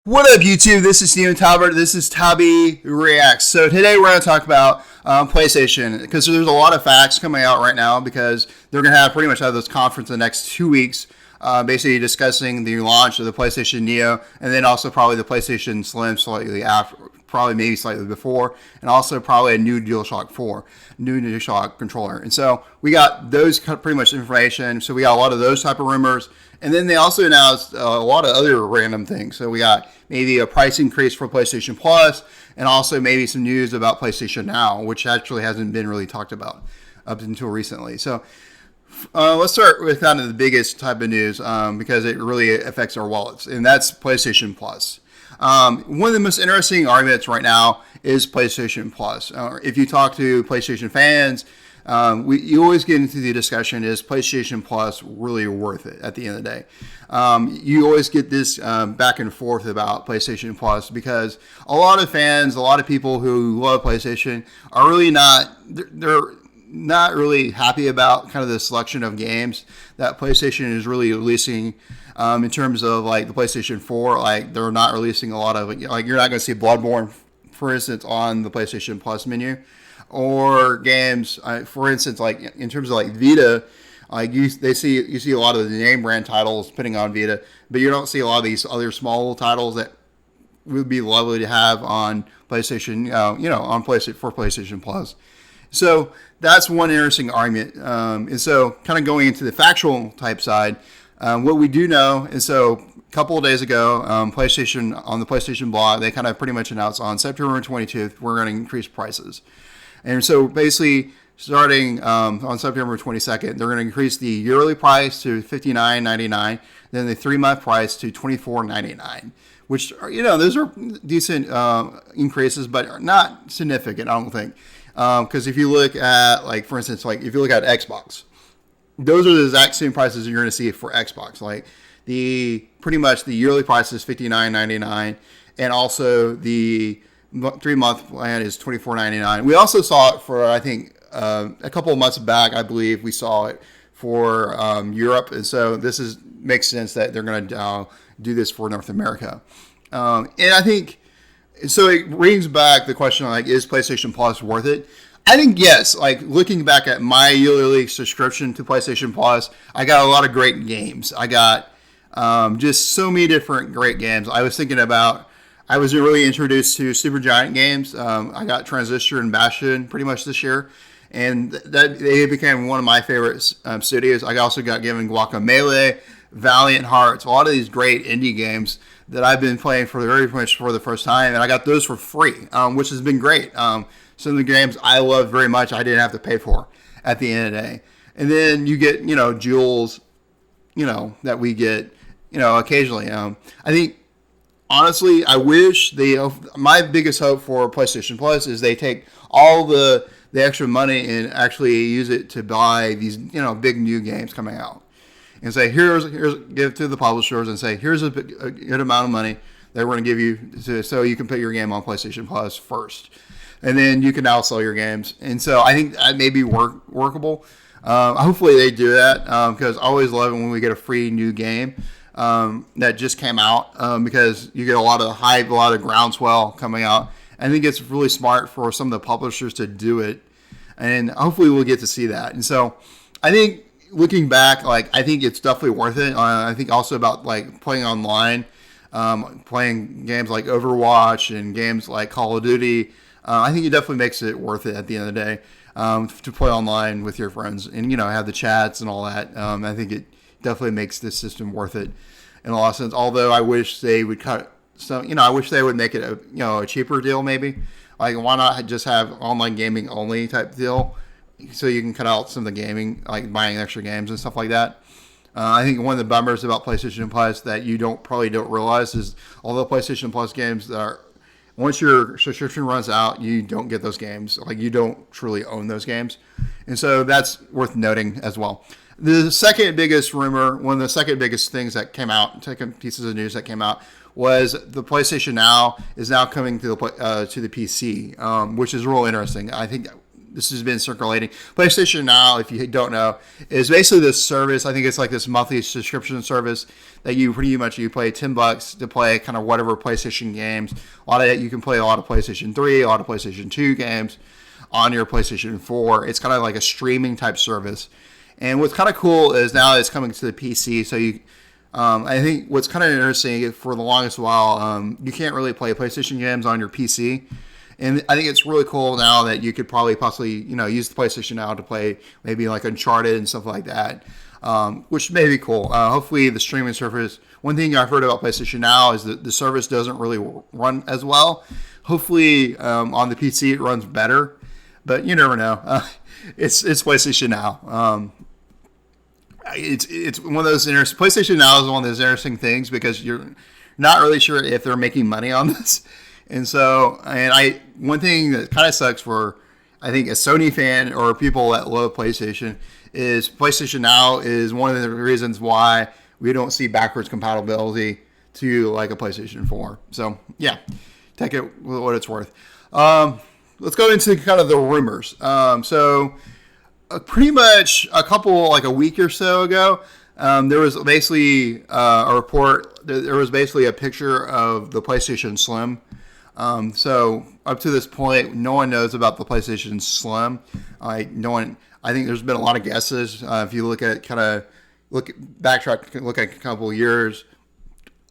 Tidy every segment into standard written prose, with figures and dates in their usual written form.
What up, YouTube? This is Steven Talbert. This is Tabby Reacts. So today we're going to talk about PlayStation because there's a lot of facts coming out right now because they're going to pretty much have this conference in the next 2 weeks, basically discussing the launch of the PlayStation Neo and then also probably the PlayStation Slim slightly after, probably maybe slightly before, and also probably a new Dualshock 4, new Dualshock controller. And so we got those pretty much information. So we got a lot of those type of rumors. And then they also announced a lot of other random things. So we got maybe a price increase for PlayStation Plus, and also maybe some news about PlayStation Now, which actually hasn't been really talked about up until recently. So let's start with kind of the biggest type of news because it really affects our wallets, and that's PlayStation Plus. One of the most interesting arguments right now is PlayStation Plus. If you talk to PlayStation fans, you always get into the discussion, is PlayStation Plus really worth it at the end of the day? You always get this back and forth about PlayStation Plus because a lot of fans, a lot of people who love PlayStation are really they're not really happy about kind of the selection of games that PlayStation is really releasing. In terms of like the PlayStation 4, like they're not releasing a lot of, like you're not going to see Bloodborne, for instance, on the PlayStation Plus menu, or games, for instance, like in terms of like Vita, like you see a lot of the name brand titles putting on Vita, but you don't see a lot of these other small titles that would be lovely to have on PlayStation, on PlayStation for PlayStation Plus. So that's one interesting argument. And so kind of going into the factual type side, what we do know is, so a couple of days ago, PlayStation, on the PlayStation blog, they kind of pretty much announced on September 22nd, we're going to increase prices. And so basically, starting on September 22nd, they're going to increase the yearly price to $59.99, then the 3-month price to $24.99, which are, those are decent increases, but are not significant, I don't think. Because if you look at, like, for instance, like if you look at Xbox, those are the exact same prices you're going to see for Xbox. Like pretty much the yearly price is $59.99, and also the 3-month plan is $24.99. We also saw it for, I think, a couple of months back. I believe we saw it for Europe, and so makes sense that they're going to do this for North America. And I think so. It brings back the question, like, is PlayStation Plus worth it? I think yes. Like, looking back at my yearly subscription to PlayStation Plus, I got a lot of great games. I got just so many different great games. I was really introduced to Supergiant games. I got Transistor and Bastion pretty much this year, and that they became one of my favorite studios. I also got given Guacamelee, Valiant Hearts, a lot of these great indie games that I've been playing for very much for the first time, and I got those for free, which has been great. Some of the games I love very much, I didn't have to pay for at the end of the day. And then you get, jewels, that we get, occasionally. I think, honestly, I wish my biggest hope for PlayStation Plus is they take all the extra money and actually use it to buy these, big new games coming out. And say, here's give to the publishers and say, here's a good amount of money that we're going to give you so you can put your game on PlayStation Plus first. And then you can now sell your games. And so I think that may be workable. Hopefully they do that because I always love it when we get a free new game that just came out because you get a lot of hype, a lot of groundswell coming out. I think it's really smart for some of the publishers to do it. And hopefully we'll get to see that. And so I think looking back, like, I think it's definitely worth it. I think also about like playing online, playing games like Overwatch and games like Call of Duty. I think it definitely makes it worth it at the end of the day to play online with your friends and have the chats and all that. I think it definitely makes this system worth it in a lot of sense. Although I wish they would cut some. I wish they would make it a cheaper deal maybe. Like, why not just have online gaming only type deal so you can cut out some of the gaming, like buying extra games and stuff like that. I think one of the bummers about PlayStation Plus that you probably don't realize is all the PlayStation Plus games that are, once your subscription runs out, you don't get those games. Like, you don't truly own those games. And so that's worth noting as well. The second biggest rumor, one of the second biggest things that came out, second pieces of news that came out, was the PlayStation Now is now coming to the PC, which is real interesting. I think this has been circulating. PlayStation Now, if you don't know, is basically this service. I think it's like this monthly subscription service that you pay $10 to play kind of whatever PlayStation games. A lot of it, you can play a lot of PlayStation 3, a lot of PlayStation 2 games on your PlayStation 4. It's kind of like a streaming type service. And what's kind of cool is now it's coming to the PC. So I think what's kind of interesting for the longest while, you can't really play PlayStation games on your PC. And I think it's really cool now that you could probably possibly, use the PlayStation Now to play maybe like Uncharted and stuff like that, which may be cool. Hopefully the streaming service, one thing I've heard about PlayStation Now is that the service doesn't really run as well. Hopefully on the PC it runs better, but you never know. It's PlayStation Now. It's one of those PlayStation Now is one of those interesting things because you're not really sure if they're making money on this. And so, one thing that kind of sucks for, I think, a Sony fan or people that love PlayStation is PlayStation Now is one of the reasons why we don't see backwards compatibility to like a PlayStation 4. So, yeah, take it with what it's worth. Let's go into kind of the rumors. Pretty much a week or so ago, there was basically a report. There was basically a picture of the PlayStation Slim. So up to this point, no one knows about the PlayStation Slim. I think there's been a lot of guesses. If you look at a couple of years,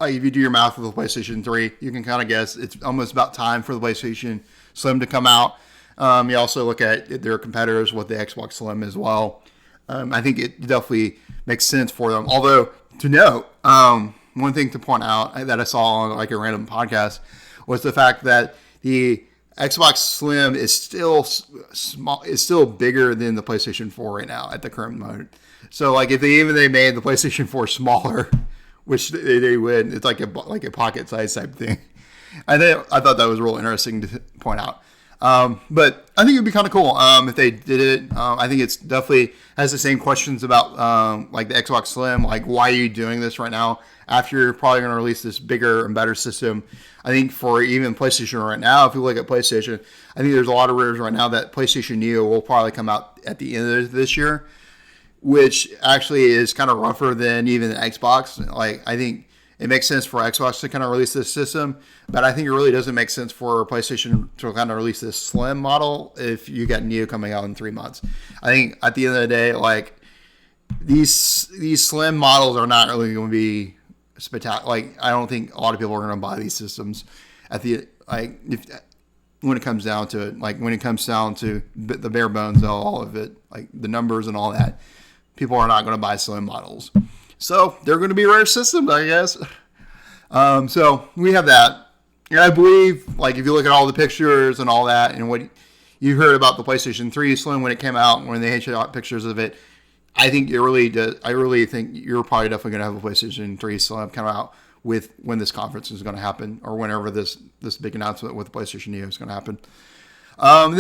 if you do your math with the PlayStation 3, you can kind of guess it's almost about time for the PlayStation Slim to come out. You also look at their competitors with the Xbox Slim as well. I think it definitely makes sense for them. Although, to note, one thing to point out that I saw on like a random podcast was the fact that the Xbox Slim is still small, is still bigger than the PlayStation 4 right now at the current moment. So, like, if they made the PlayStation 4 smaller, which they would, it's like a pocket size type thing. I thought that was real interesting to point out. But I think it'd be kind of cool if they did it. I think it's definitely has the same questions about like the Xbox Slim, like why are you doing this right now after you're probably going to release this bigger and better system. I think for even PlayStation right now, if you look at PlayStation, I think there's a lot of rumors right now that PlayStation Neo will probably come out at the end of this year, which actually is kind of rougher than even the Xbox. Like, I think it makes sense for Xbox to kind of release this system, but I think it really doesn't make sense for PlayStation to kind of release this Slim model if you got Neo coming out in 3 months. I think at the end of the day, like, these Slim models are not really going to be spectacular. Like, I don't think a lot of people are going to buy these systems when it comes down to it. Like, when it comes down to the bare bones of all of it, like the numbers and all that, people are not going to buy Slim models. So they're going to be rare systems, I guess. So we have that. And I believe, like, if you look at all the pictures and all that, and what you heard about the PlayStation 3 Slim when it came out, when they shot pictures of it, I think it really does. I really think you're probably definitely going to have a PlayStation 3 Slim come out with when this conference is going to happen, or whenever this big announcement with the PlayStation Neo is going to happen. Then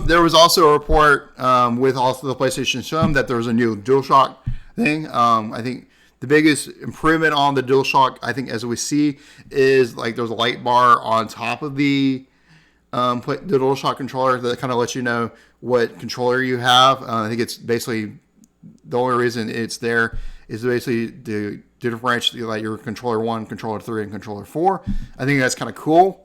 there was also a report with also the PlayStation Slim that there was a new Dualshock thing. I think the biggest improvement on the Dualshock, I think, as we see, is like there's a light bar on top of the Dualshock controller that kind of lets you know what controller you have. I think it's basically the only reason it's there is basically to differentiate like your controller 1, controller 3, and controller 4. I think that's kind of cool.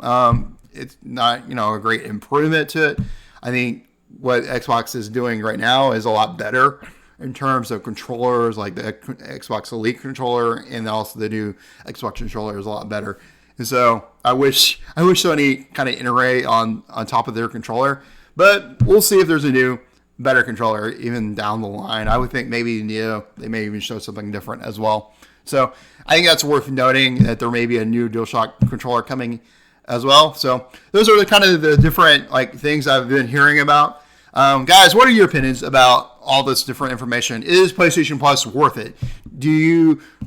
It's not a great improvement to it. I think what Xbox is doing right now is a lot better in terms of controllers, like the Xbox Elite controller, and also the new Xbox controller is a lot better. And so I wish Sony kind of iterate on top of their controller, but we'll see if there's a new better controller even down the line. I would think maybe Neo, they may even show something different as well. So I think that's worth noting that there may be a new DualShock controller coming as well. So those are the kind of the different like things I've been hearing about. Guys, what are your opinions about all this different information? Is PlayStation Plus worth it?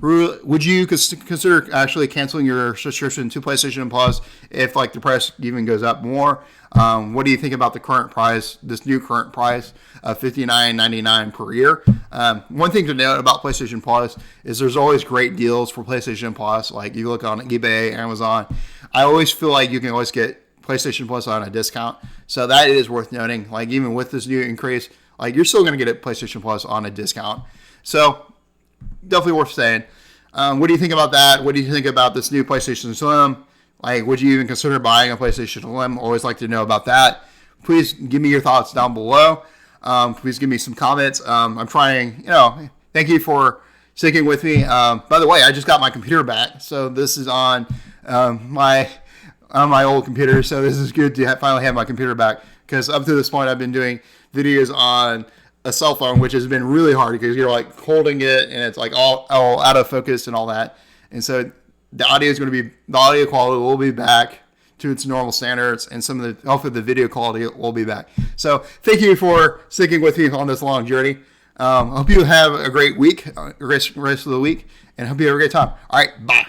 Would you consider actually canceling your subscription to PlayStation Plus if like the price even goes up more? What do you think about the current price, this new current price of $59.99 per year? One thing to note about PlayStation Plus is there's always great deals for PlayStation Plus. Like you look on eBay, Amazon, I always feel like you can always get PlayStation Plus on a discount. So that is worth noting. Like even with this new increase, like you're still going to get it PlayStation Plus on a discount. So definitely worth saying. What do you think about that? What do you think about this new PlayStation Slim? Like, would you even consider buying a PlayStation Slim? Always like to know about that. Please give me your thoughts down below. Please give me some comments. I'm trying, thank you for sticking with me. By the way, I just got my computer back. So this is on my old computer. So this is good to finally have my computer back, because up to this point I've been doing videos on a cell phone, which has been really hard because you're like holding it and it's like all out of focus and all that. And so the audio quality will be back to its normal standards, and hopefully the video quality will be back. So thank you for sticking with me on this long journey. Hope you have a great week, rest of the week, and hope you have a great time. All right, bye.